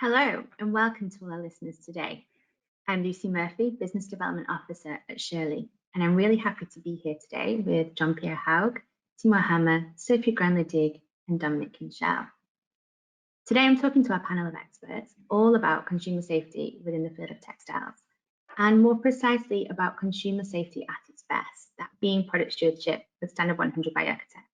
Hello and welcome to all our listeners today. I'm Lucy Murphy, Business Development Officer at Shirley, and I'm really happy to be here today with Jean-Pierre Haug, Timo Hammer, Sophie Granledig, and Dominic Kinshell. Today I'm talking to our panel of experts all about consumer safety within the field of textiles, and more precisely about consumer safety at its best, that being product stewardship with Standard 100 by OEKO-TEX.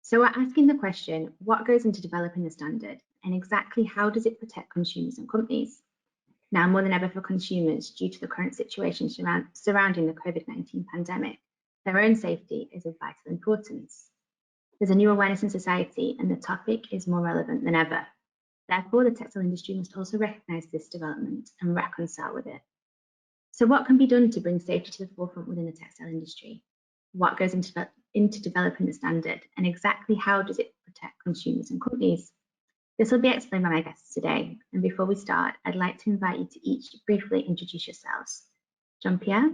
So we're asking the question, what goes into developing the standard and exactly how does it protect consumers and companies? Now more than ever for consumers, due to the current situation surrounding the COVID-19 pandemic, their own safety is of vital importance. There's a new awareness in society and the topic is more relevant than ever. Therefore, the textile industry must also recognise this development and reconcile with it. So what can be done to bring safety to the forefront within the textile industry? What goes into developing the standard and exactly how does it protect consumers and companies? This will be explained by my guests today. And before we start, I'd like to invite you to each briefly introduce yourselves. Jean-Pierre?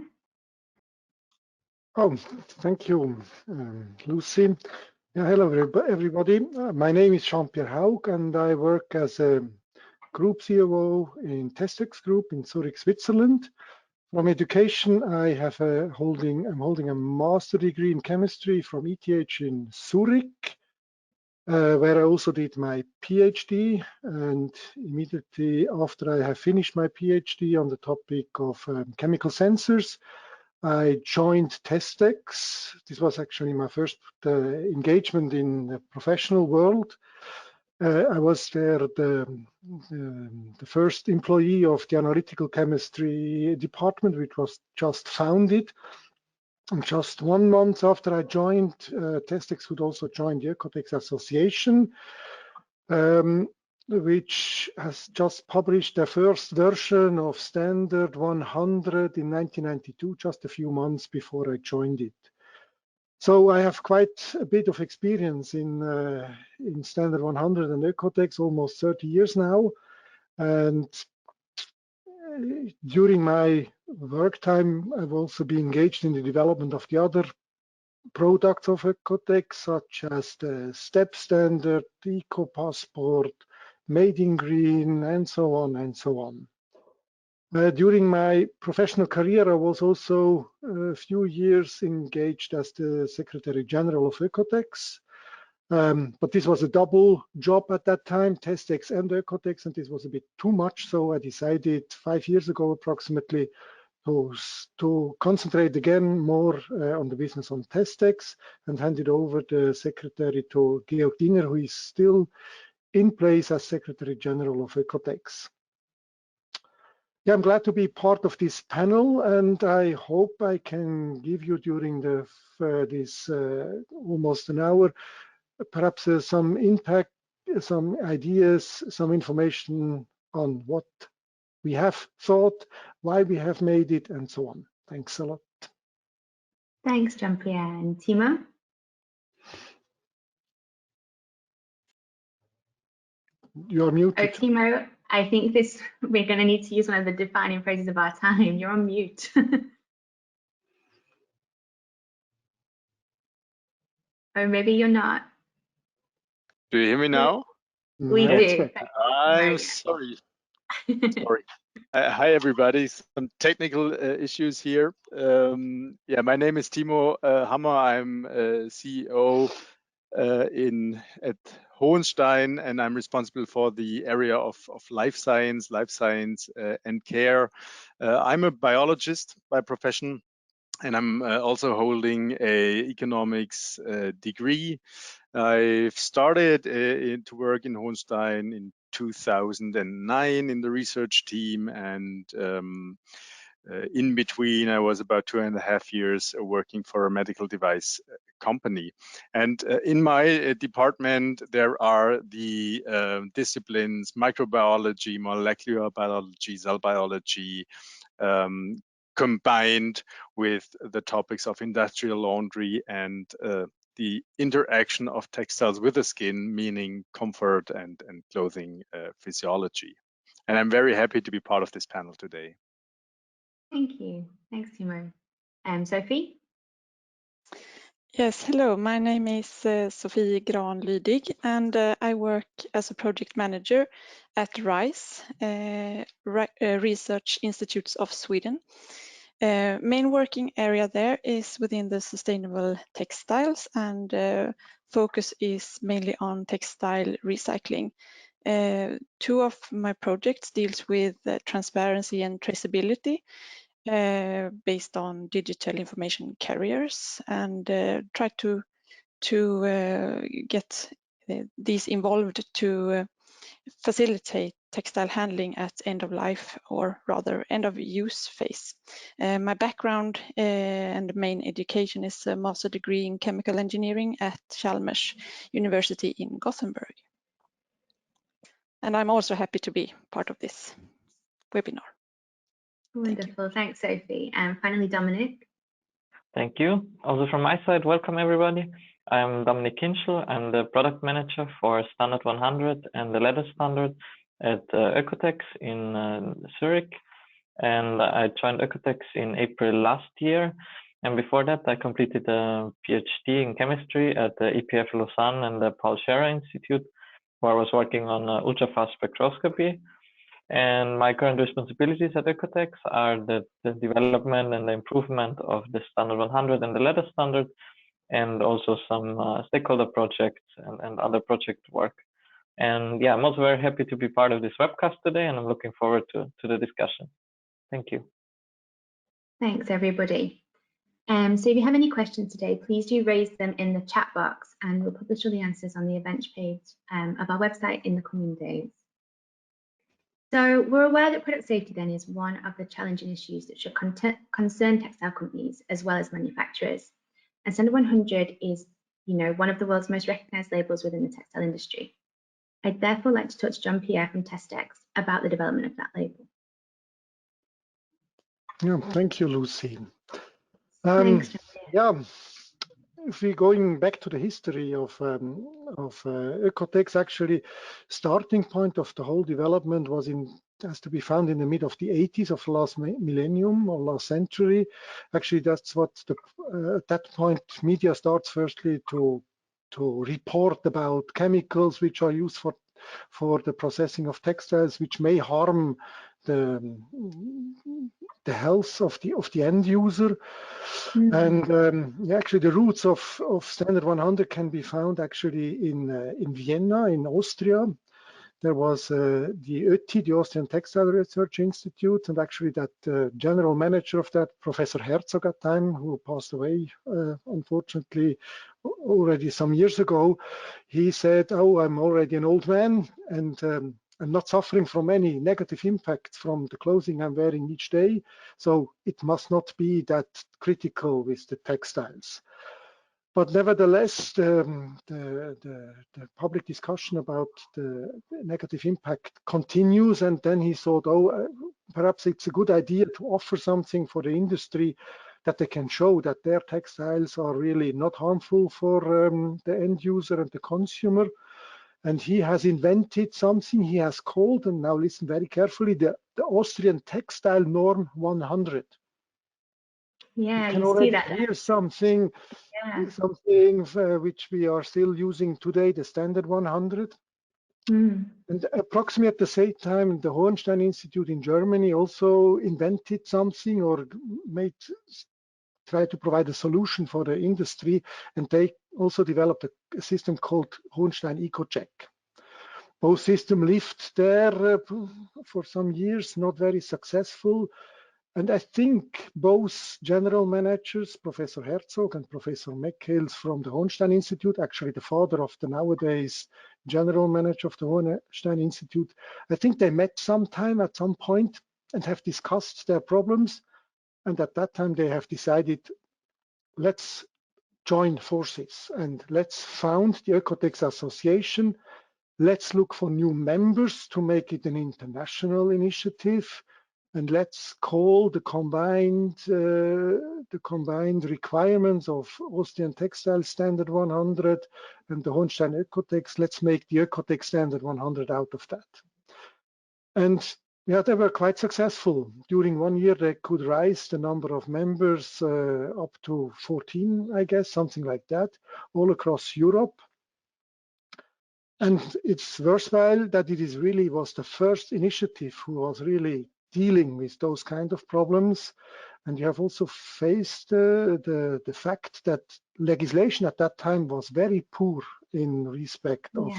Oh, thank you, Lucy. Yeah, hello, everybody. My name is Jean-Pierre Haug, and I work as a Group COO in textile Group in Zurich, Switzerland. From education, I'm holding a master degree in chemistry from ETH in Zurich, where I also did my PhD. And immediately after I have finished my PhD on the topic of chemical sensors, I joined TEX. This was actually my first engagement in the professional world. I was there the first employee of the analytical chemistry department, which was just founded. And just 1 month after I joined, TEX would also join the OEKO-TEX Association, which has just published their first version of Standard 100 in 1992, just a few months before I joined it. So I have quite a bit of experience in Standard 100 and OEKO-TEX, almost 30 years now. And during my work time, I've also been engaged in the development of the other products of OEKO-TEX, such as the STEP standard, Eco Passport, Made in Green, and so on and so on. During my professional career, I was also a few years engaged as the Secretary General of OEKO-TEX. But this was a double job at that time, TEX and OEKO-TEX, and this was a bit too much. So I decided 5 years ago approximately to concentrate again more on the business on TEX and handed over the secretary to Georg Dinger, who is still in place as Secretary General of OEKO-TEX. Yeah, I'm glad to be part of this panel, and I hope I can give you during this almost an hour, perhaps some impact, some ideas, some information on what we have thought, why we have made it, and so on. Thanks a lot. Thanks, Jean-Pierre. And Timo? You're muted. Oh, Timo, I think we're going to need to use one of the defining phrases of our time. You're on mute. Or maybe you're not. Do you hear me now? We do. I'm sorry. Sorry. Hi, everybody. Some technical issues here. Yeah, my name is Timo Hammer. I'm CEO at Hohenstein, and I'm responsible for the area of life science and care. I'm a biologist by profession, and I'm also holding a economics degree. I've started to work in Hohenstein in 2009 in the research team, and in between I was about 2.5 years working for a medical device company. And in my department there are the disciplines microbiology, molecular biology, cell biology, combined with the topics of industrial laundry and the interaction of textiles with the skin, meaning comfort and clothing physiology. And I'm very happy to be part of this panel today. Thank you. Thanks, Timo. Sophie? Yes, hello. My name is Sofie Granlydig, and I work as a project manager at RISE, Research Institutes of Sweden. Main working area there is within the sustainable textiles, and focus is mainly on textile recycling. Two of my projects deals with transparency and traceability, based on digital information carriers, and try to get these involved to facilitate textile handling at end of life, or rather end of use phase. My background and main education is a master degree in chemical engineering at Chalmers University in Gothenburg. And I'm also happy to be part of this webinar. Wonderful, thanks Sophie. And finally, Dominic. Thank you. Also from my side, welcome everybody. I'm Dominic Kinschel. I'm the product manager for Standard 100 and the leather standard at OEKO-TEX in Zurich. And I joined OEKO-TEX in April last year. And before that, I completed a PhD in chemistry at the EPF Lausanne and the Paul Scherrer Institute, where I was working on ultrafast spectroscopy. And my current responsibilities at OEKO-TEX are the development and the improvement of the Standard 100 and the leather standard, and also some stakeholder projects and other project work. And yeah, I'm also very happy to be part of this webcast today, and I'm looking forward to the discussion. Thank you. Thanks, everybody. So if you have any questions today, please do raise them in the chat box, and we'll publish all the answers on the events page of our website in the coming days. So we're aware that product safety then is one of the challenging issues that should concern textile companies as well as manufacturers. And Standard 100 is, one of the world's most recognized labels within the textile industry. I'd therefore like to talk to Jean-Pierre from TestX about the development of that label. Yeah, thank you, Lucy. Thanks, Jean-Pierre. Yeah, if we're going back to the history of OEKO-TEX, actually, starting point of the whole development has to be found in the mid of the 80s of last millennium or last century. Actually, that's what at that point media starts firstly to report about chemicals which are used for the processing of textiles, which may harm the health of the end user. And yeah, actually the roots of Standard 100 can be found actually in Vienna, in Austria. There was the OETI, the Austrian Textile Research Institute, and actually that general manager of that, Professor Herzog at the time, who passed away unfortunately already some years ago, he said, "Oh, I'm already an old man, and I'm not suffering from any negative impact from the clothing I'm wearing each day, so it must not be that critical with the textiles." But nevertheless, the public discussion about the negative impact continues, and then he thought, oh, perhaps it's a good idea to offer something for the industry that they can show that their textiles are really not harmful for the end user and the consumer. And he has invented something he has called, and now listen very carefully, the Austrian Textile Norm 100. Yeah, you can you already see that. hear something, which we are still using today, the Standard 100. And approximately at the same time, the Hohenstein Institute in Germany also invented something, or try to provide a solution for the industry, and they also developed a system called Hohenstein ECO-Check. Both systems lived there for some years, not very successful. And I think both general managers, Professor Herzog and Professor Meckels from the Hohenstein Institute, actually the father of the nowadays general manager of the Hohenstein Institute, I think they met sometime at some point and have discussed their problems. And at that time, they have decided, let's join forces and let's found the OEKO-TEX Association. Let's look for new members to make it an international initiative. And let's call the combined requirements of Austrian Textile Standard 100 and the Hohenstein OEKO-TEX. Let's make the OEKO-TEX Standard 100 out of that. And yeah, they were quite successful. During 1 year, they could rise the number of members up to 14, I guess, something like that, all across Europe. And it's worthwhile that it is really was the first initiative who was really dealing with those kind of problems. And you have also faced the fact that legislation at that time was very poor in respect of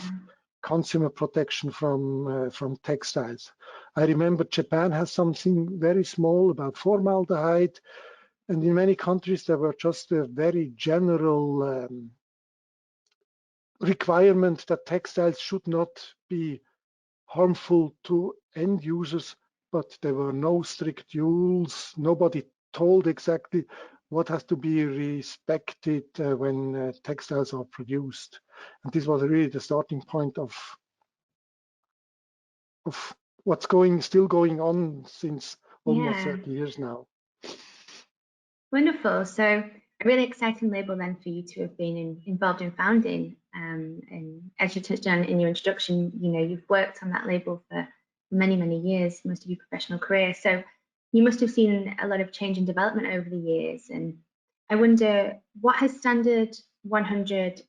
consumer protection from textiles. I remember Japan has something very small about formaldehyde, and in many countries there were just a very general requirement that textiles should not be harmful to end users, but there were no strict rules. Nobody told exactly what has to be respected when textiles are produced. And this was really the starting point of what's still going on since almost 30 years now. Wonderful. So a really exciting label then for you to have been involved in founding. And as you touched on in your introduction, you know, you've worked on that label for many, many years, most of your professional career. So you must have seen a lot of change and development over the years. And I wonder, what has Standard 100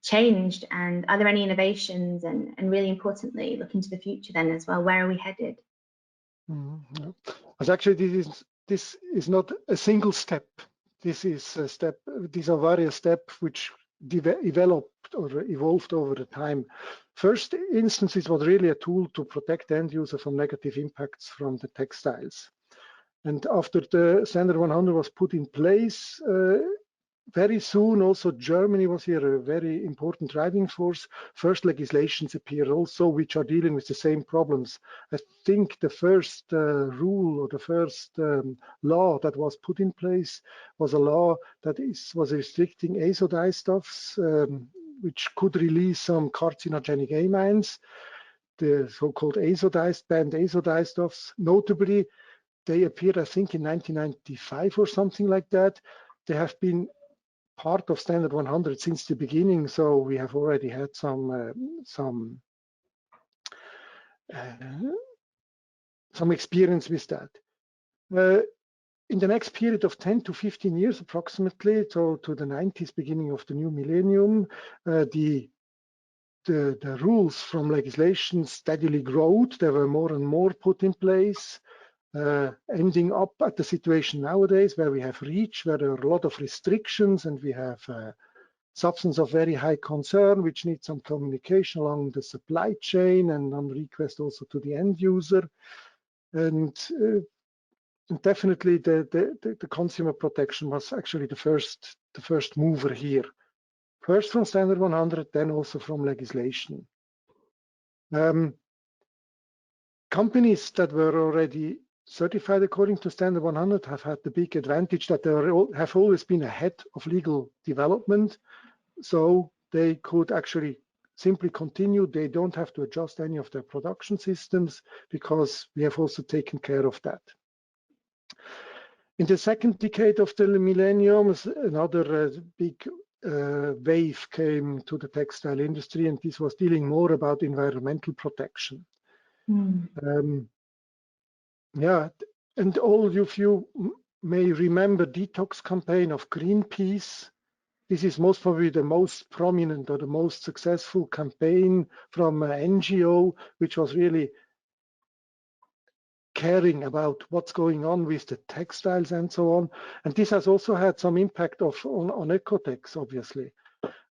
changed, and are there any innovations, and really importantly, looking to the future then as well, where are we headed? As actually this is not a single step. This is a step. These are various steps which developed or evolved over the time. First instance, it was really a tool to protect the end user from negative impacts from the textiles. And after the Standard 100 was put in place, very soon also Germany was here a very important driving force. First legislations appeared also which are dealing with the same problems. I think the first rule or the first law that was put in place was a law that was restricting dyestuffs, which could release some carcinogenic amines, the so-called banned dyestuffs. Notably, they appeared, I think, in 1995 or something like that. They have been part of Standard 100 since the beginning, so we have already had some experience with that. In the next period of 10 to 15 years approximately, so to the 90s, beginning of the new millennium, the rules from legislation steadily growed. There were more and more put in place. Ending up at the situation nowadays where we have REACH, where there are a lot of restrictions, and we have substance of very high concern, which needs some communication along the supply chain and on request also to the end user. And definitely the consumer protection was actually the first mover here. First from Standard 100, then also from legislation. Companies that were already certified according to Standard 100 have had the big advantage that they have always been ahead of legal development. So they could actually simply continue. They don't have to adjust any of their production systems because we have also taken care of that. In the second decade of the millennium, another big wave came to the textile industry, and this was dealing more about environmental protection. Yeah, and all of you may remember detox campaign of Greenpeace. This is most probably the most prominent or the most successful campaign from an NGO, which was really caring about what's going on with the textiles and so on. And this has also had some impact on OEKO-TEX, obviously.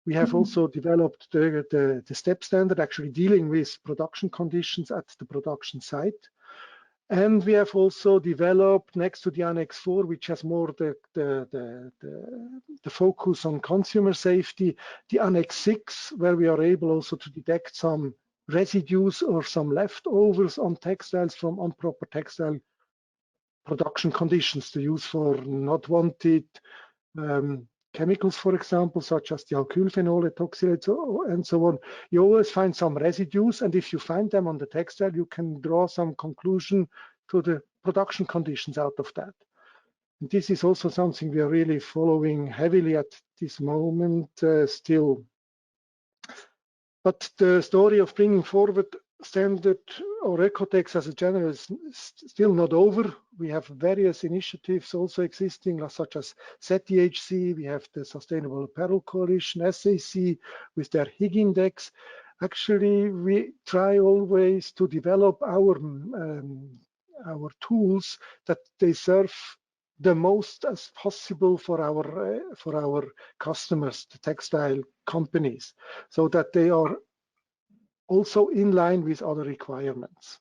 We have also developed the step standard, actually dealing with production conditions at the production site. And we have also developed, next to the Annex 4, which has more the focus on consumer safety, the Annex 6, where we are able also to detect some residues or some leftovers on textiles from improper textile production conditions to use for not wanted chemicals, for example, such as the alkylphenol, ethoxylates, and so on. You always find some residues, and if you find them on the textile, you can draw some conclusion to the production conditions out of that. And this is also something we are really following heavily at this moment still. But the story of bringing forward standard or OEKO-TEX as a general is still not over. We have various initiatives also existing, such as ZTHC. We have the Sustainable Apparel Coalition, SAC, with their HIG index. Actually, we try always to develop our tools that they serve the most as possible for our customers, the textile companies, so that they are also in line with other requirements.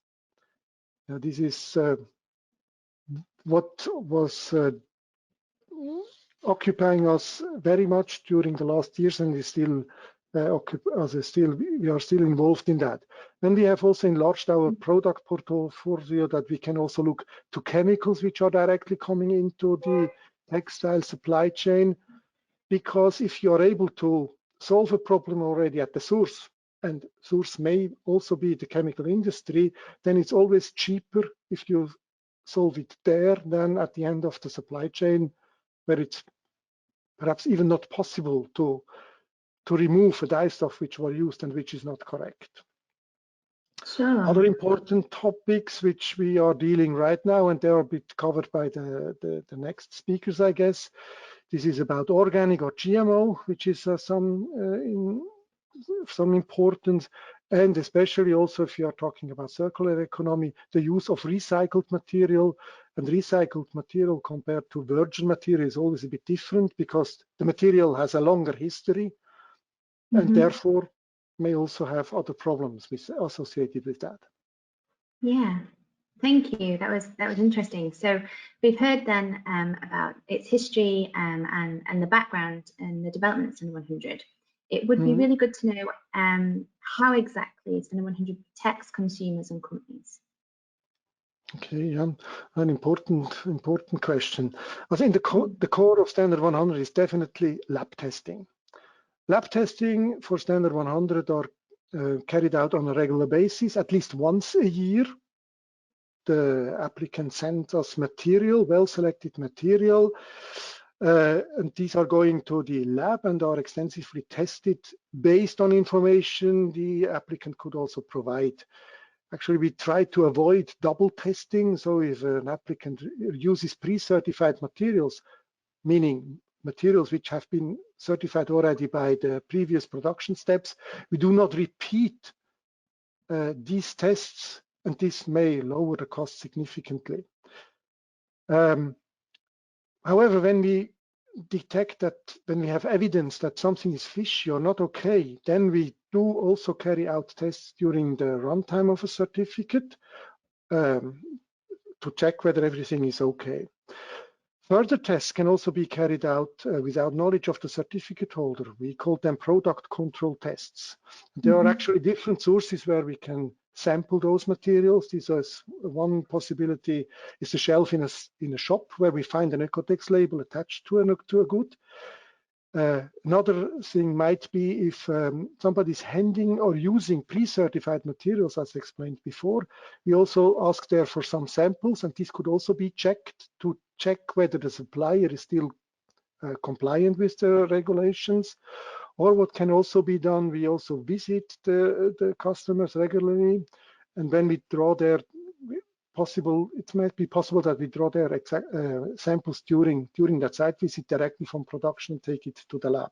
Now, this is what was occupying us very much during the last years, and is still we are still involved in that. And we have also enlarged our product portfolio that we can also look to chemicals which are directly coming into the textile supply chain, because if you are able to solve a problem already at the source, and source may also be the chemical industry, then it's always cheaper if you solve it there than at the end of the supply chain, where it's perhaps even not possible to remove a dye stuff which were used and which is not correct. Sure. Other important topics which we are dealing right now, and they are a bit covered by the next speakers, I guess. This is about organic or GMO, which is some importance, and especially also if you are talking about circular economy, the use of recycled material. And recycled material compared to virgin material is always a bit different, because the material has a longer history, and therefore may also have other problems associated with that. Yeah, thank you. That was interesting. So we've heard then about its history and the background and the development of Standard 100. It would be really good to know how exactly Standard 100 protects consumers and companies. Okay, yeah, an important question. I think the core of Standard 100 is definitely lab testing. Lab testing for Standard 100 are carried out on a regular basis, at least once a year. The applicant sends us material, well-selected material, and these are going to the lab and are extensively tested based on information the applicant could also provide. Actually, we try to avoid double testing. So if an applicant uses pre-certified materials, meaning materials which have been certified already by the previous production steps, we do not repeat these tests, and this may lower the cost significantly. However, when we detect that, when we have evidence that something is fishy or not okay, then we do also carry out tests during the runtime of a certificate to check whether everything is okay. Further tests can also be carried out without knowledge of the certificate holder. We call them product control tests. There are actually different sources where we can sample those materials. This is one possibility, is the shelf in a shop where we find an OEKO-TEX label attached to a good. Another thing might be if somebody's handing or using pre-certified materials, as explained before. We also ask there for some samples, and this could also be checked to check whether the supplier is still compliant with the regulations. Or what can also be done, we also visit the customers regularly, and when we draw their it might be possible that we draw their samples during that site visit directly from production and take it to the lab.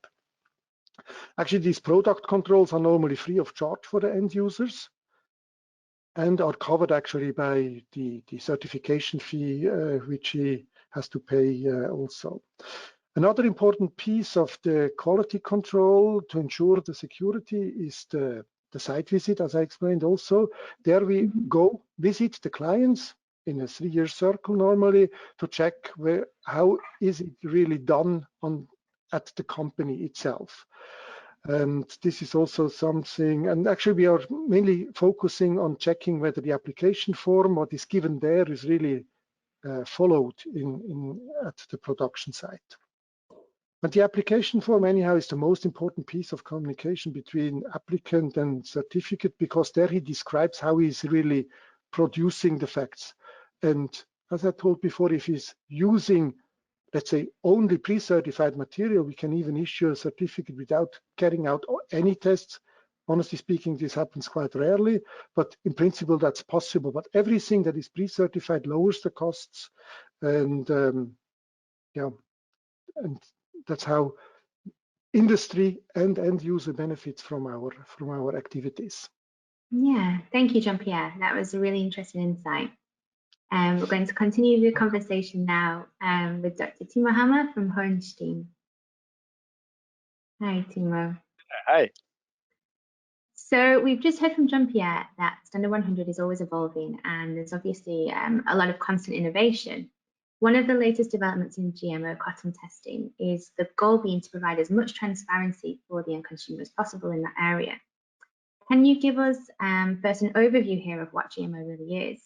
Actually, these product controls are normally free of charge for the end users and are covered actually by the certification fee, which he has to pay also. Another important piece of the quality control to ensure the security is the site visit, as I explained also. There we go visit the clients in a 3-year circle normally to check how is it really done at the company itself. And this is also something, and actually we are mainly focusing on checking whether the application form, what is given there, is really followed at the production site. But the application form anyhow is the most important piece of communication between applicant and certificate, because there he describes how he's really producing the facts. And as I told before, if he's using, let's say, only pre-certified material, we can even issue a certificate without carrying out any tests, Honestly speaking, this happens quite rarely, but in principle, that's possible. But everything that is pre-certified lowers the costs, and yeah, and that's how industry and end user benefits from our activities. Yeah, thank you, Jean-Pierre. That was a really interesting insight. We're going to continue the conversation now with Dr. Timo Hammer from Hohenstein. Hi, Timo. Hi. So we've just heard from Jean-Pierre that Standard 100 is always evolving, and there's obviously a lot of constant innovation. One of the latest developments in GMO cotton testing is the goal being to provide as much transparency for the end consumer as possible in that area. Can you give us first an overview here of what GMO really is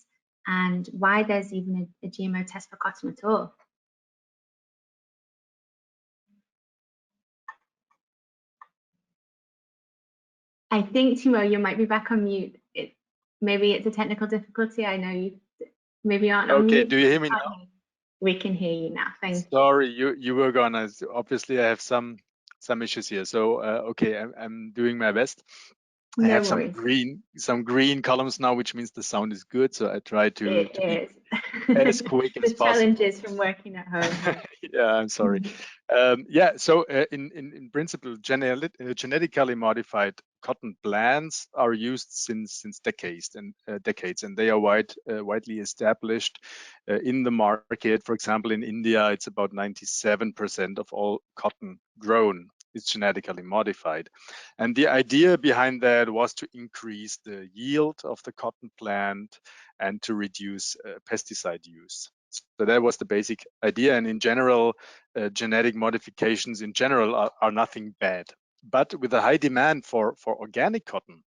and why there's even a GMO test for cotton at all? I think, Timo, you might be back on mute. Maybe it's a technical difficulty. I know you maybe aren't on mute. Okay, do you hear me now? We can hear you now. Thank you. Sorry, you were gone. Obviously, I have some issues here. So okay, I'm doing my best. I have some green columns now, which means the sound is good. So I try to be as quick as possible. The challenges from working at home. Yeah, I'm sorry. Yeah, so in principle, genetically modified cotton plants are used since decades, and they are widely established in the market. For example, in India, it's about 97% of all cotton grown is genetically modified. And the idea behind that was to increase the yield of the cotton plant and to reduce pesticide use. So that was the basic idea. And in general, genetic modifications in general are nothing bad. But with a high demand for organic cotton,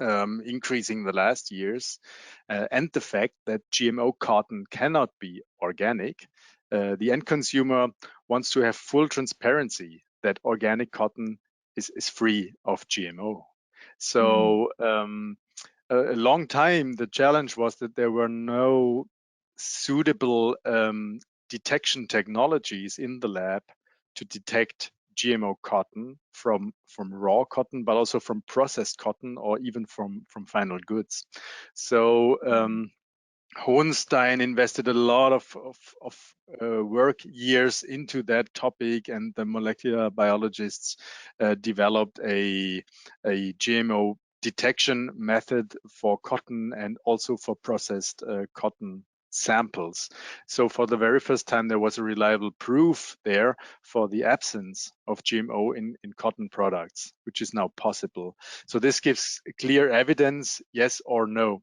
increasing the last years, and the fact that GMO cotton cannot be organic, the end consumer wants to have full transparency that organic cotton is free of GMO. So a long time, the challenge was that there were no suitable detection technologies in the lab to detect GMO cotton from raw cotton, but also from processed cotton or even from final goods. So Hohenstein invested a lot of work years into that topic, and the molecular biologists developed a GMO detection method for cotton and also for processed cotton samples. So for the very first time, there was a reliable proof there for the absence of GMO in cotton products, which is now possible. So this gives clear evidence, yes or no.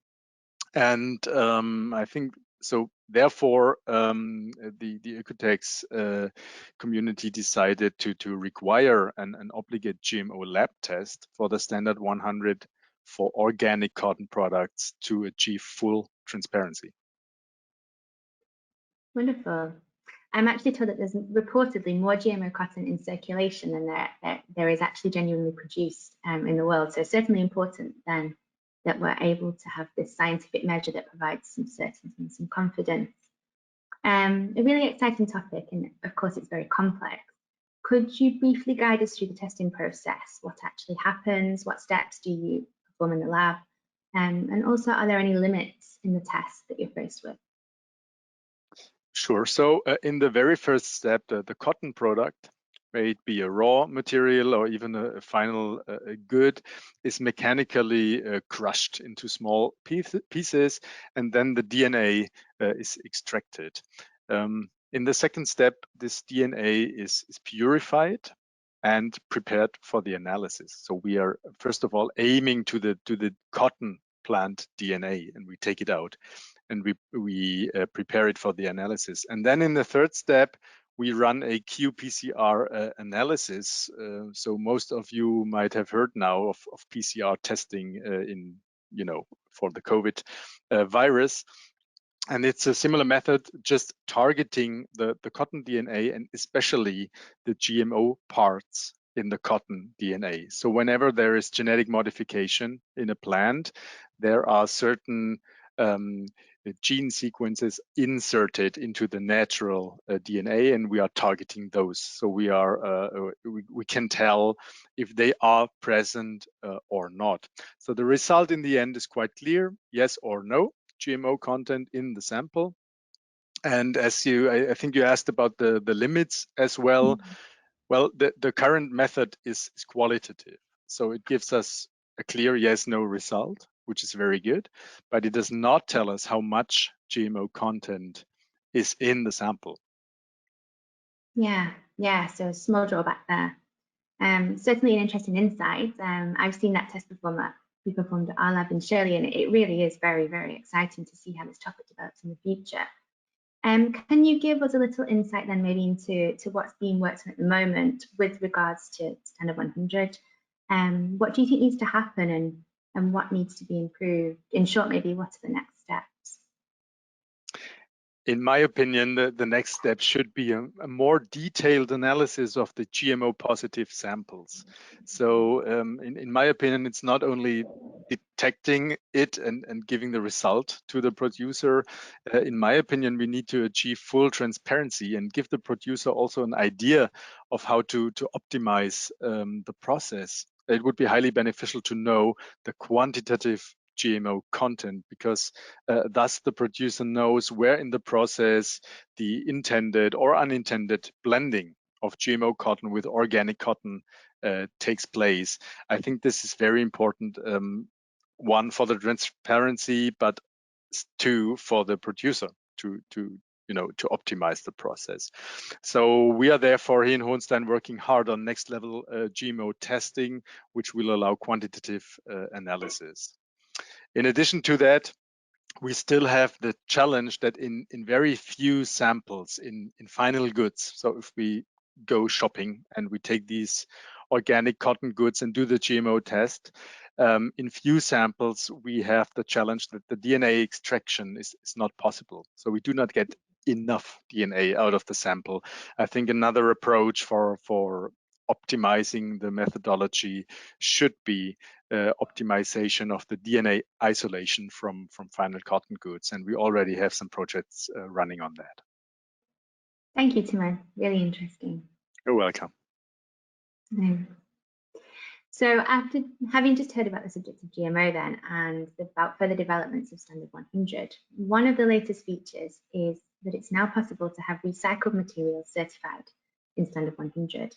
And I think so. Therefore, the OEKO-TEX community decided to require an obligate GMO lab test for the Standard 100 for organic cotton products to achieve full transparency. Wonderful. I'm actually told that there's reportedly more GMO cotton in circulation than there is actually genuinely produced in the world. So certainly important then that we're able to have this scientific measure that provides some certainty and some confidence. A really exciting topic, and of course it's very complex. Could you briefly guide us through the testing process? What actually happens? What steps do you perform in the lab? And also, are there any limits in the test that you're faced with? Sure. So in the very first step, the cotton product, may it be a raw material or even a final good, is mechanically crushed into small pieces, and then the DNA is extracted. In the second step, this DNA is purified and prepared for the analysis. So we are first of all aiming to the cotton plant DNA, and we take it out and we prepare it for the analysis. And then in the third step, we run a qPCR analysis. So most of you might have heard now of PCR testing for the COVID virus. And it's a similar method, just targeting the cotton DNA and especially the GMO parts in the cotton DNA. So whenever there is genetic modification in a plant, there are certain gene sequences inserted into the natural DNA, and we are targeting those. So we can tell if they are present or not. So the result in the end is quite clear: yes or no GMO content in the sample. And as I think you asked about the limits as well. Well, the current method is qualitative. So it gives us a clear yes/no result, which is very good, but it does not tell us how much GMO content is in the sample. Yeah, so a small drawback there. Certainly an interesting insight. I've seen that test before we performed at our lab in Shirley, and it really is very, very exciting to see how this topic develops in the future. Can you give us a little insight then maybe into what's being worked on at the moment with regards to Standard 100? What do you think needs to happen and what needs to be improved? In short, maybe what are the next steps? In my opinion, the next step should be a more detailed analysis of the GMO positive samples. So in my opinion, it's not only detecting it and giving the result to the producer. In my opinion, we need to achieve full transparency and give the producer also an idea of how to optimize the process. It would be highly beneficial to know the quantitative GMO content, because thus the producer knows where in the process the intended or unintended blending of GMO cotton with organic cotton takes place. I think this is very important, one for the transparency, but two for the producer to optimize the process. So we are therefore here in Hohenstein working hard on next level GMO testing, which will allow quantitative analysis. In addition to that, we still have the challenge that in very few samples in final goods, so if we go shopping and we take these organic cotton goods and do the GMO test, in few samples we have the challenge that the DNA extraction is not possible. So we do not get enough DNA out of the sample. I think another approach for optimizing the methodology should be optimization of the DNA isolation from final cotton goods, and we already have some projects running on that. Thank you, Timo. Really interesting. You're welcome. So after having just heard about the subject of GMO then and about further developments of Standard 100, one of the latest features is that it's now possible to have recycled materials certified in Standard 100.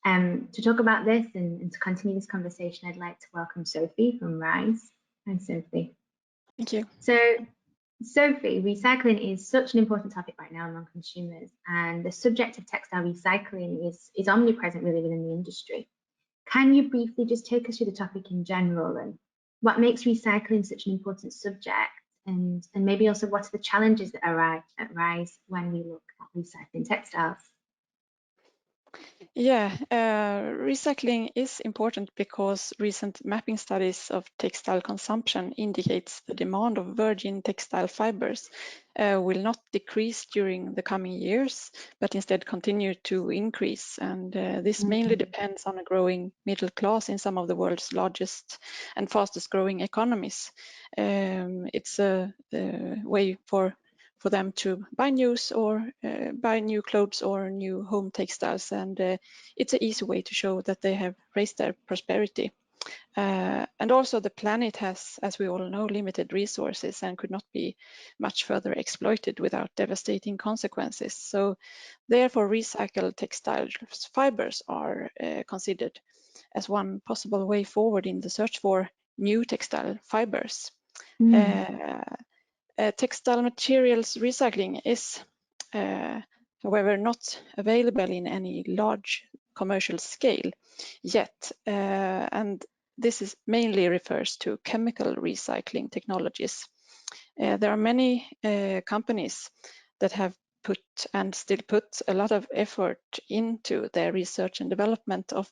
To talk about this and to continue this conversation, I'd like to welcome Sophie from RISE. Hi, Sophie. Thank you. So, Sophie, recycling is such an important topic right now among consumers, and the subject of textile recycling is omnipresent really within the industry. Can you briefly just take us through the topic in general and what makes recycling such an important subject, and maybe also what are the challenges that arise when we look at recycling textiles? Yeah, recycling is important because recent mapping studies of textile consumption indicates the demand of virgin textile fibers will not decrease during the coming years, but instead continue to increase. And this mainly depends on a growing middle class in some of the world's largest and fastest growing economies. It's a way for them to buy new clothes or new home textiles, and it's an easy way to show that they have raised their prosperity. And also the planet has, as we all know, limited resources and could not be much further exploited without devastating consequences. So therefore recycled textile fibers are considered as one possible way forward in the search for new textile fibers. Textile materials recycling is, however, not available in any large commercial scale yet, and this mainly refers to chemical recycling technologies. There are many companies that have put and still put a lot of effort into their research and development of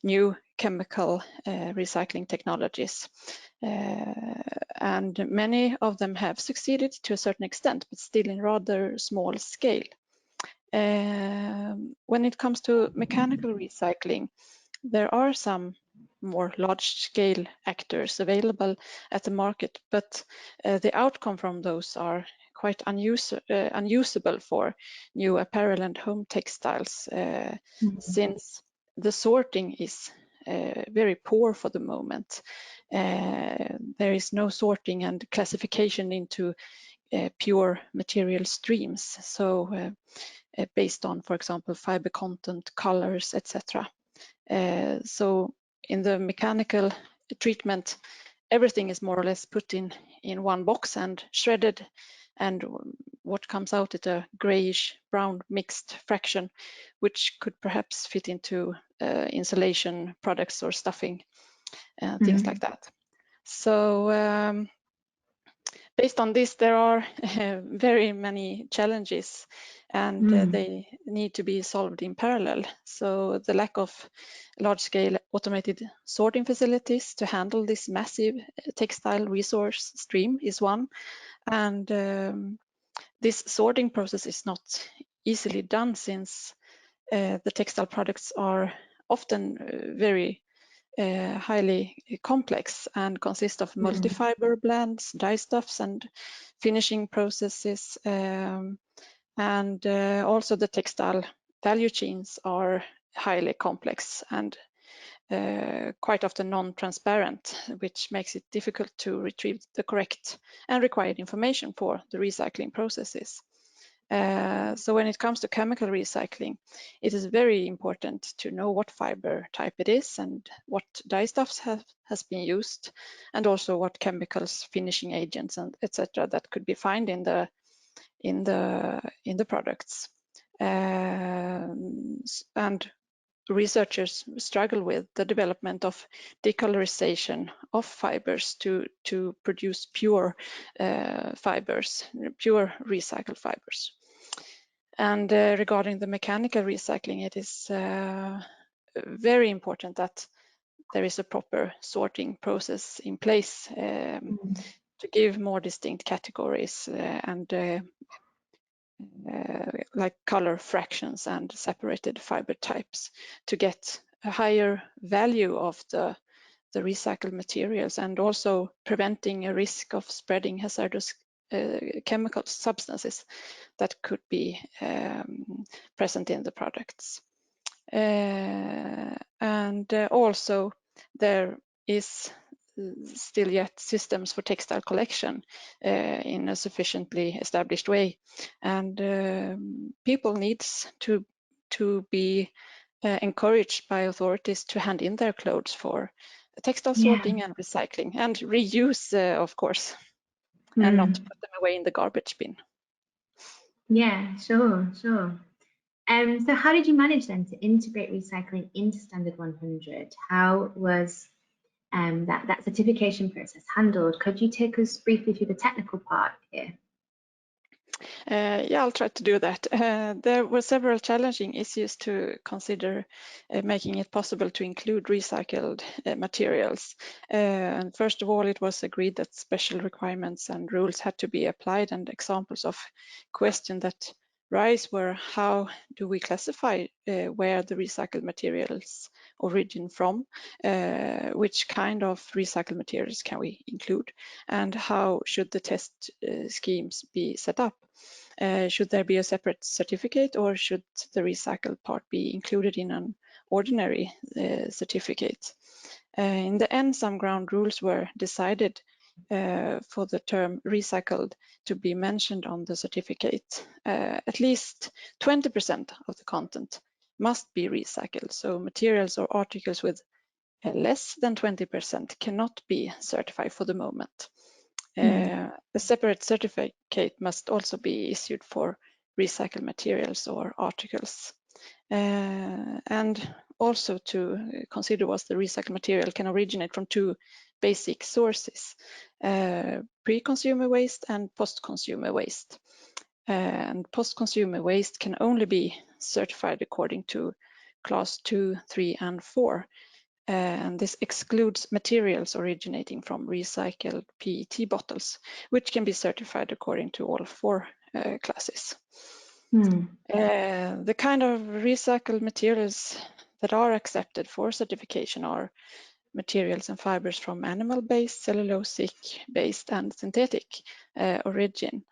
new chemical recycling technologies. And many of them have succeeded to a certain extent, but still in rather small scale. When it comes to mechanical recycling, there are some more large-scale actors available at the market, but the outcome from those are quite unusable for new apparel and home textiles, since the sorting is very poor for the moment. There is no sorting and classification into pure material streams, so based on, for example, fiber content, colors, etc. So in the mechanical treatment, everything is more or less put in one box and shredded, and what comes out is a grayish brown mixed fraction, which could perhaps fit into insulation products or stuffing, things like that. So based on this, there are very many challenges, and they need to be solved in parallel. So the lack of large-scale automated sorting facilities to handle this massive textile resource stream is one, and this sorting process is not easily done, since the textile products are often very highly complex and consist of multi-fiber blends, dye stuffs, and finishing processes. And also the textile value chains are highly complex and quite often non-transparent, which makes it difficult to retrieve the correct and required information for the recycling processes. So when it comes to chemical recycling, it is very important to know what fiber type it is and what dye stuffs has been used, and also what chemicals, finishing agents, and etc. that could be found in the products. And researchers struggle with the development of decolorization of fibers to produce pure fibers, pure recycled fibers. And regarding the mechanical recycling, it is very important that there is a proper sorting process in place to give more distinct categories and like color fractions and separated fiber types to get a higher value of the recycled materials, and also preventing a risk of spreading hazardous chemical substances that could be present in the products. And also there is still yet systems for textile collection in a sufficiently established way, and people needs to be encouraged by authorities to hand in their clothes for textile sorting and recycling and reuse, of course, and not put them away in the garbage bin. Yeah, sure. So how did you manage then to integrate recycling into Standard 100? How was that certification process handled? Could you take us briefly through the technical part here? Yeah, I'll try to do that. There were several challenging issues to consider making it possible to include recycled materials. And first of all, it was agreed that special requirements and rules had to be applied, and examples of questions that rise were: how do we classify where the recycled materials origin from? Which kind of recycled materials can we include? And how should the test schemes be set up? Should there be a separate certificate, or should the recycled part be included in an ordinary certificate? In the end, some ground rules were decided for the term recycled to be mentioned on the certificate. At least 20% of the content must be recycled, so materials or articles with less than 20% cannot be certified for the moment. A separate certificate must also be issued for recycled materials or articles. And also to consider was the recycled material can originate from two basic sources: pre-consumer waste and post-consumer waste. And post-consumer waste can only be certified according to class 2, 3, and 4. And this excludes materials originating from recycled PET bottles, which can be certified according to all 4 classes. The kind of recycled materials that are accepted for certification are materials and fibers from animal-based, cellulosic-based, and synthetic origin.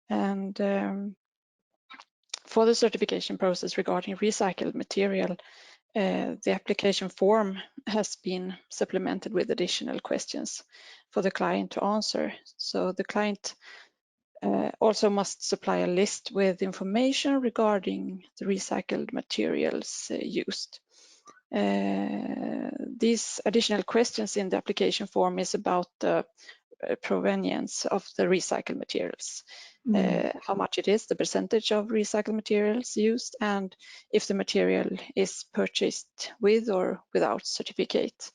And for the certification process regarding recycled material, the application form has been supplemented with additional questions for the client to answer. So the client also must supply a list with information regarding the recycled materials used. These additional questions in the application form is about the provenience of the recycled materials, how much it is, the percentage of recycled materials used, and if the material is purchased with or without certificate.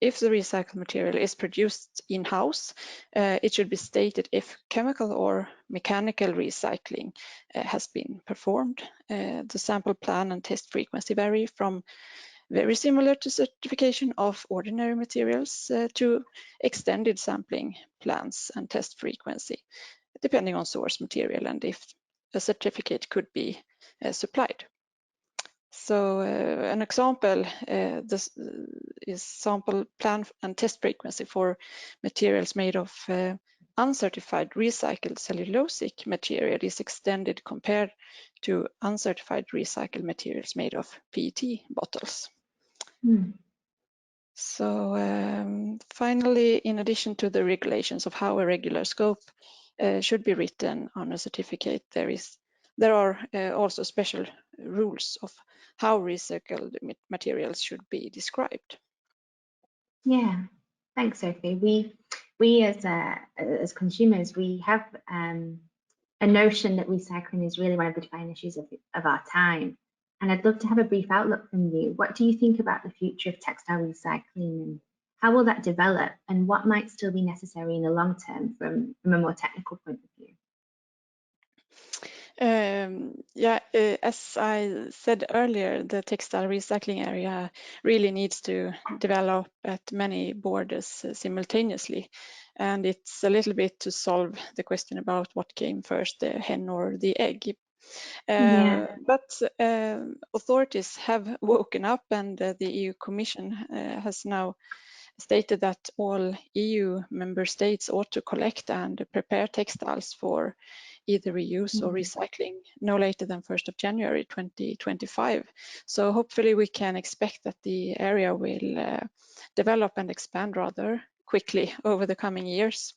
If the recycled material is produced in-house, it should be stated if chemical or mechanical recycling has been performed. The sample plan and test frequency vary from very similar to certification of ordinary materials to extended sampling plans and test frequency, depending on source material and if a certificate could be supplied. So an example, this is sample plan and test frequency for materials made of uncertified recycled cellulosic material is extended compared to uncertified recycled materials made of PET bottles. So finally, in addition to the regulations of how a regular scope should be written on a certificate, there are also special rules of how recycled materials should be described. Yeah, thanks, Sophie. We as consumers, we have a notion that recycling is really one of the defining issues of our time. And I'd love to have a brief outlook from you. What do you think about the future of textile recycling, and how will that develop, and what might still be necessary in the long term from a more technical point of view? As I said earlier, the textile recycling area really needs to develop at many borders simultaneously. And it's a little bit to solve the question about what came first, the hen or the egg. But authorities have woken up, and the EU Commission has now stated that all EU member states ought to collect and prepare textiles for either reuse or recycling no later than 1st of January 2025. So hopefully we can expect that the area will develop and expand rather quickly over the coming years.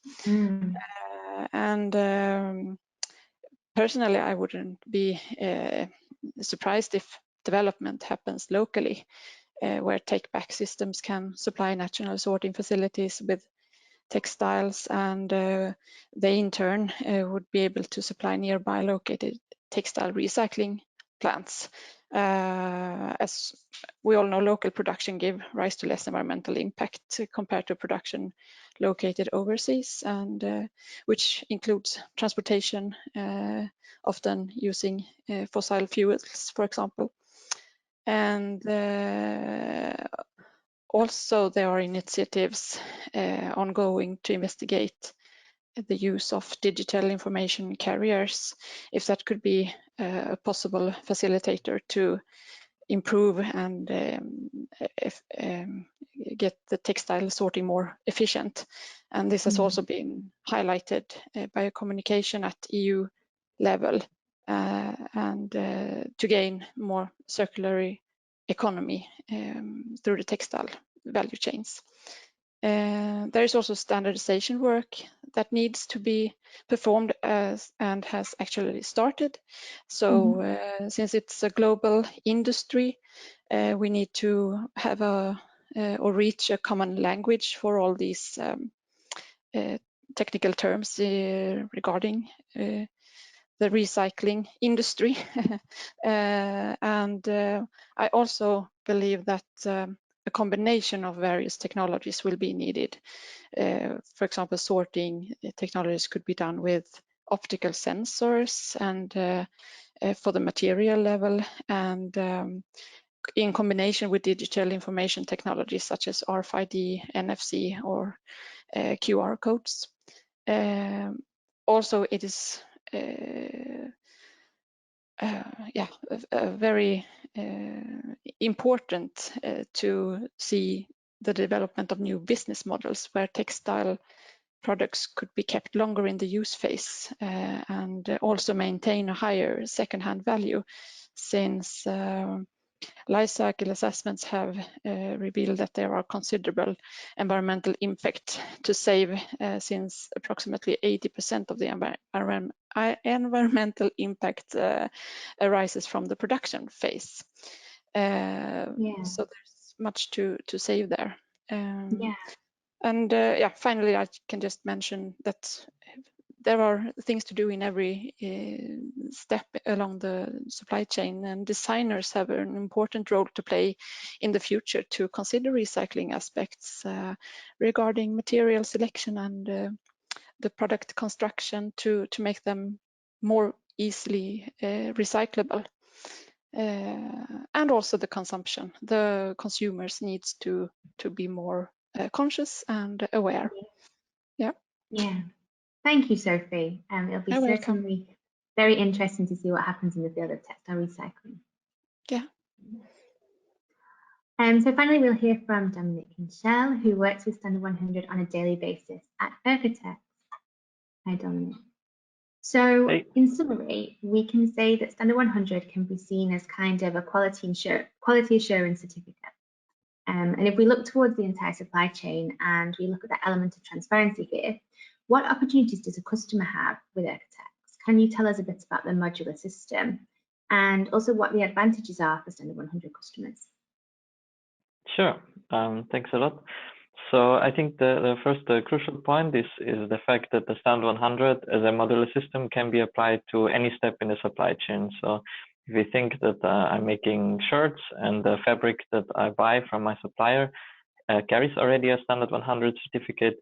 Personally, I wouldn't be surprised if development happens locally, where take-back systems can supply national sorting facilities with textiles, and they in turn would be able to supply nearby located textile recycling plants. As we all know, local production give rise to less environmental impact compared to production located overseas, and which includes transportation, often using fossil fuels, for example. And also there are initiatives ongoing to investigate the use of digital information carriers, if that could be a possible facilitator to improve and get the textile sorting more efficient. And this has also been highlighted by a communication at EU level, and to gain more circular economy through the textile value chains. There is also standardization work that needs to be performed and has actually started. So since it's a global industry, we need to have or reach a common language for all these technical terms regarding the recycling industry. And I also believe that a combination of various technologies will be needed. For example, sorting technologies could be done with optical sensors and for the material level, and in combination with digital information technologies such as RFID, NFC, or QR codes. Also, it is very important to see the development of new business models where textile products could be kept longer in the use phase and also maintain a higher second-hand value, since life cycle assessments have revealed that there are considerable environmental impact to save, since approximately 80% of the environmental impact arises from the production phase. So there's much to save there. And finally, I can just mention that there are things to do in every step along the supply chain, and designers have an important role to play in the future to consider recycling aspects regarding material selection and the product construction to make them more easily recyclable. And also the consumption. The consumers needs to be more conscious and aware. Yeah. Thank you, Sophie. It'll be certainly very interesting to see what happens in the field of textile recycling. Yeah. So finally, we'll hear from Dominic Kinchel, who works with Standard 100 on a daily basis at OEKO-TEX. Hi, Dominic. So in summary, we can say that Standard 100 can be seen as kind of a quality assurance certificate. And if we look towards the entire supply chain and we look at that element of transparency here, what opportunities does a customer have with OEKO-TEX? Can you tell us a bit about the modular system and also what the advantages are for Standard 100 customers? Sure, thanks a lot. So I think the first crucial point is the fact that the Standard 100 as a modular system can be applied to any step in the supply chain. So if you think that I'm making shirts and the fabric that I buy from my supplier carries already a Standard 100 certificate,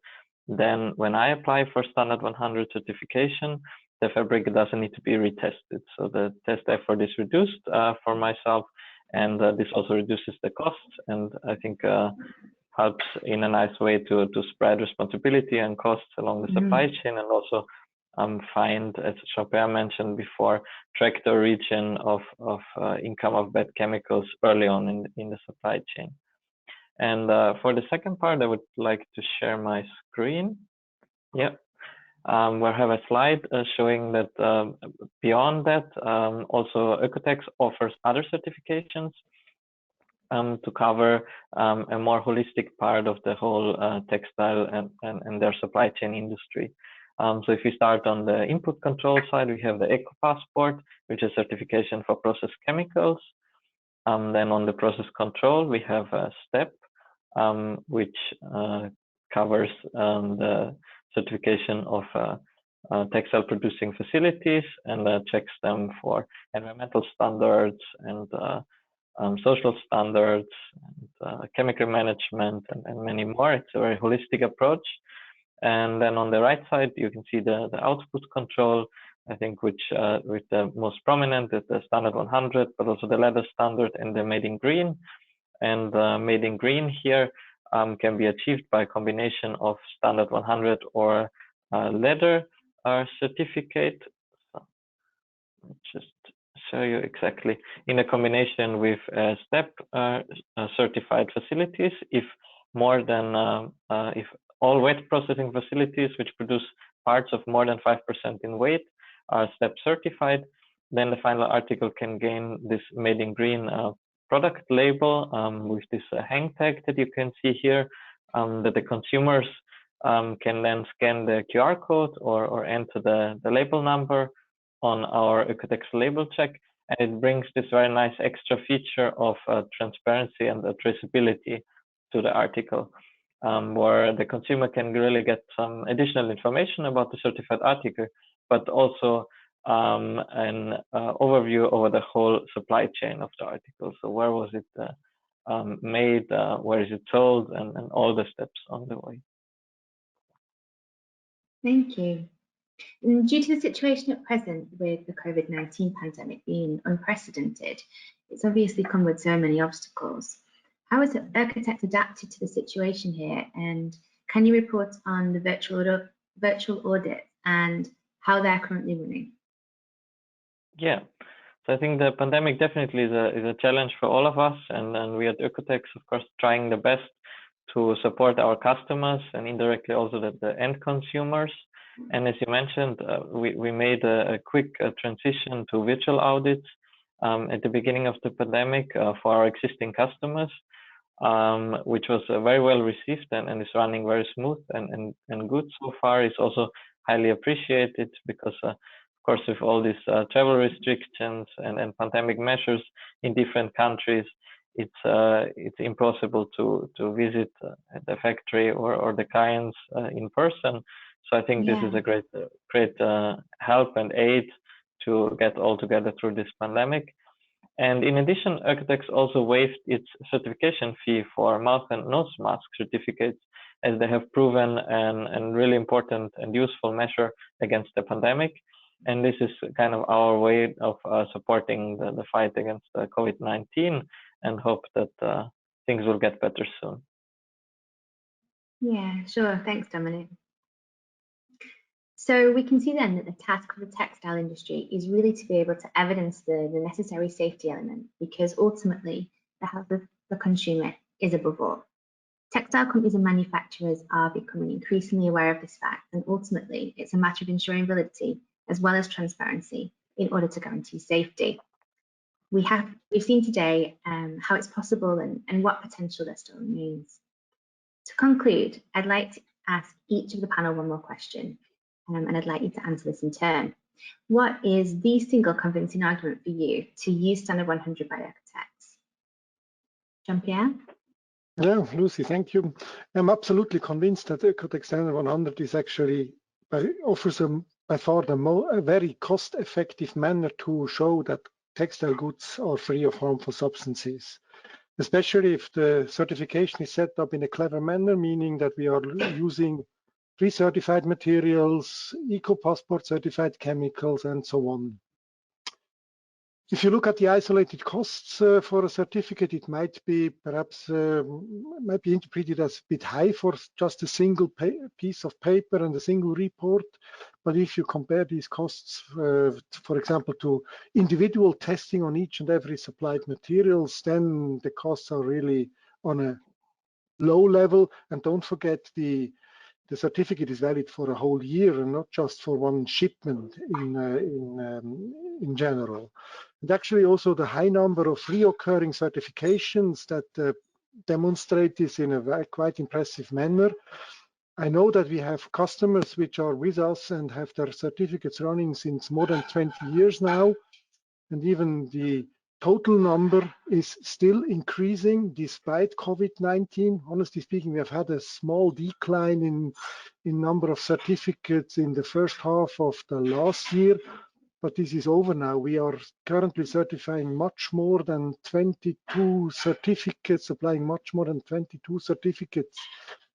then when I apply for Standard 100 certification, the fabric doesn't need to be retested. So the test effort is reduced for myself, and this also reduces the costs, and I think helps in a nice way to spread responsibility and costs along the supply chain, and also find, as Jean-Pierre mentioned before, track the origin of income of bad chemicals early on in the supply chain. And for the second part, I would like to share my screen. Yeah, we have a slide showing that beyond that, also OEKO-TEX offers other certifications to cover a more holistic part of the whole textile and their supply chain industry. So if we start on the input control side, we have the Eco Passport, which is certification for process chemicals. Then on the process control, we have a STEP, which covers the certification of textile producing facilities and checks them for environmental standards and social standards, and chemical management, and many more. It's a very holistic approach. And then on the right side, you can see the output control, I think, which with the most prominent is the Standard 100, but also the leather standard and the Made in Green. And Made in Green here can be achieved by a combination of Standard 100 or leather certificate. So let's just show you exactly, in a combination with STEP certified facilities. If more than if all wet processing facilities which produce parts of more than 5% in weight are STEP certified, then the final article can gain this Made in Green product label with this hang tag that you can see here, that the consumers can then scan the QR code or enter the label number on our OEKO-TEX label check, and it brings this very nice extra feature of transparency and traceability to the article, where the consumer can really get some additional information about the certified article, but also an overview over the whole supply chain of the article. So where was it made, where is it sold, and all the steps on the way. Thank you. And due to the situation at present with the COVID-19 pandemic being unprecedented, it's obviously come with so many obstacles. How has OEKO-TEX adapted to the situation here, and can you report on the virtual audit and how they're currently running? Yeah, so So I think the pandemic definitely is a challenge for all of us, and we at OEKO-TEX, of course, trying the best to support our customers and indirectly also the end consumers. And as you mentioned, we made a quick transition to virtual audits at the beginning of the pandemic for our existing customers, which was very well received and is running very smooth and good so far. It's also highly appreciated because, of course, with all these travel restrictions and pandemic measures in different countries, it's impossible to visit the factory or the clients in person. So I think this is a great help and aid to get all together through this pandemic. And in addition, OEKO-TEX also waived its certification fee for mouth and nose mask certificates, as they have proven an really important and useful measure against the pandemic. And this is kind of our way of supporting the fight against COVID-19, and hope that things will get better soon. Yeah, sure. Thanks, Dominic. So we can see then that the task of the textile industry is really to be able to evidence the necessary safety element, because ultimately the health of the consumer is above all. Textile companies and manufacturers are becoming increasingly aware of this fact, and ultimately it's a matter of ensuring validity as well as transparency in order to guarantee safety. We've seen today how it's possible and what potential there still remains. To conclude, I'd like to ask each of the panel one more question. And I'd like you to answer this in turn. What is the single convincing argument for you to use Standard 100 by OEKO-TEX? Jean-Pierre? Yeah, Lucy, thank you. I'm absolutely convinced that OEKO-TEX Standard 100 is actually offers by far a very cost-effective manner to show that textile goods are free of harmful substances, especially if the certification is set up in a clever manner, meaning that we are using pre-certified materials, eco-passport certified chemicals, and so on. If you look at the isolated costs for a certificate, it might be perhaps might be interpreted as a bit high for just a single piece of paper and a single report. But if you compare these costs, for example, to individual testing on each and every supplied materials, then the costs are really on a low level. And don't forget, the certificate is valid for a whole year and not just for one shipment in general. And actually also the high number of reoccurring certifications that demonstrate this in a quite impressive manner. I know that we have customers which are with us and have their certificates running since more than 20 years now. And even the total number is still increasing despite COVID-19. Honestly speaking, we have had a small decline in number of certificates in the first half of the last year, but this is over now. We are currently certifying much more than 22 certificates, applying much more than 22 certificates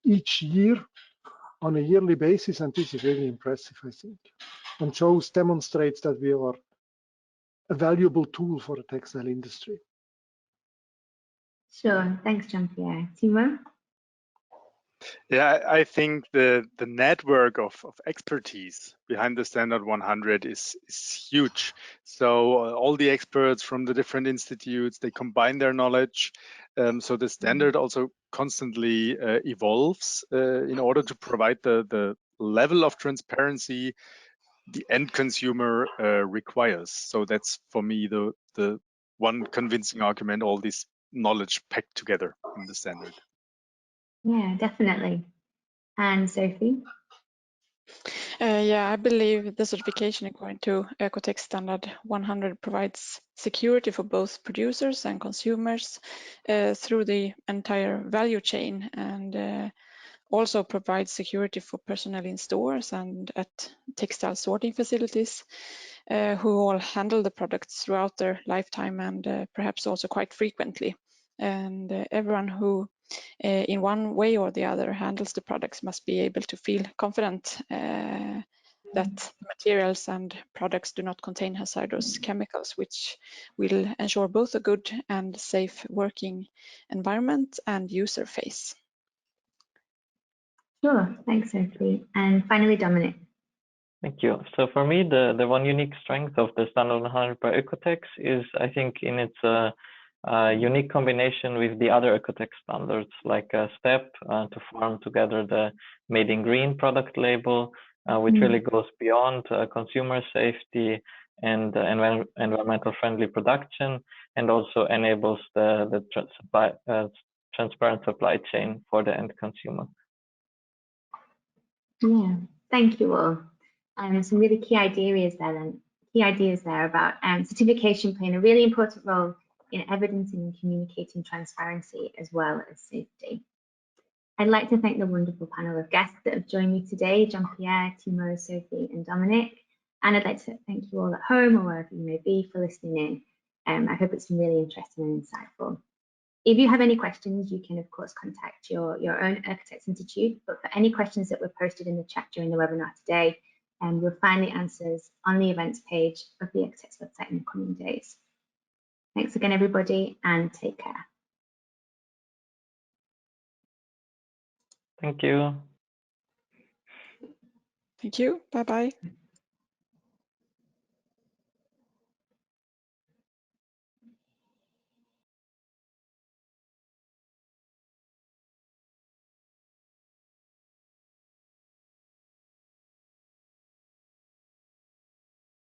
each year on a yearly basis, and this is really impressive, I think, and demonstrates that we are a valuable tool for the textile industry. Sure, thanks, Jean-Pierre. Timo? Yeah, I think the network of expertise behind the Standard 100 is huge. So all the experts from the different institutes, they combine their knowledge. So the standard also constantly evolves in order to provide the level of transparency the end consumer requires. So that's for me the one convincing argument, all this knowledge packed together in the standard. Yeah, definitely. And Sophie? Yeah, I believe the certification according to OEKO-TEX Standard 100 provides security for both producers and consumers through the entire value chain, and also provides security for personnel in stores and at textile sorting facilities who all handle the products throughout their lifetime and perhaps also quite frequently. And everyone who in one way or the other handles the products must be able to feel confident that materials and products do not contain hazardous chemicals, which will ensure both a good and safe working environment and user face. Sure, thanks, Sophie. And finally, Dominic. Thank you. So for me, the one unique strength of the Standard 100 by OEKO-TEX is, I think, in its unique combination with the other OEKO-TEX standards, like STEP to form together the Made in Green product label, which really goes beyond consumer safety and environmental friendly production, and also enables the transparent supply chain for the end consumer. Yeah, thank you all. Some really key ideas there about certification playing a really important role in evidencing and communicating transparency as well as safety. I'd like to thank the wonderful panel of guests that have joined me today, Jean-Pierre, Timo, Sophie, and Dominic. And I'd like to thank you all at home or wherever you may be for listening in. I hope it's been really interesting and insightful. If you have any questions, you can of course contact your own OEKO-TEX Institute, but for any questions that were posted in the chat during the webinar today, you'll find the answers on the events page of the OEKO-TEX website in the coming days. Thanks again, everybody, and take care. Thank you. Thank you. Bye-bye.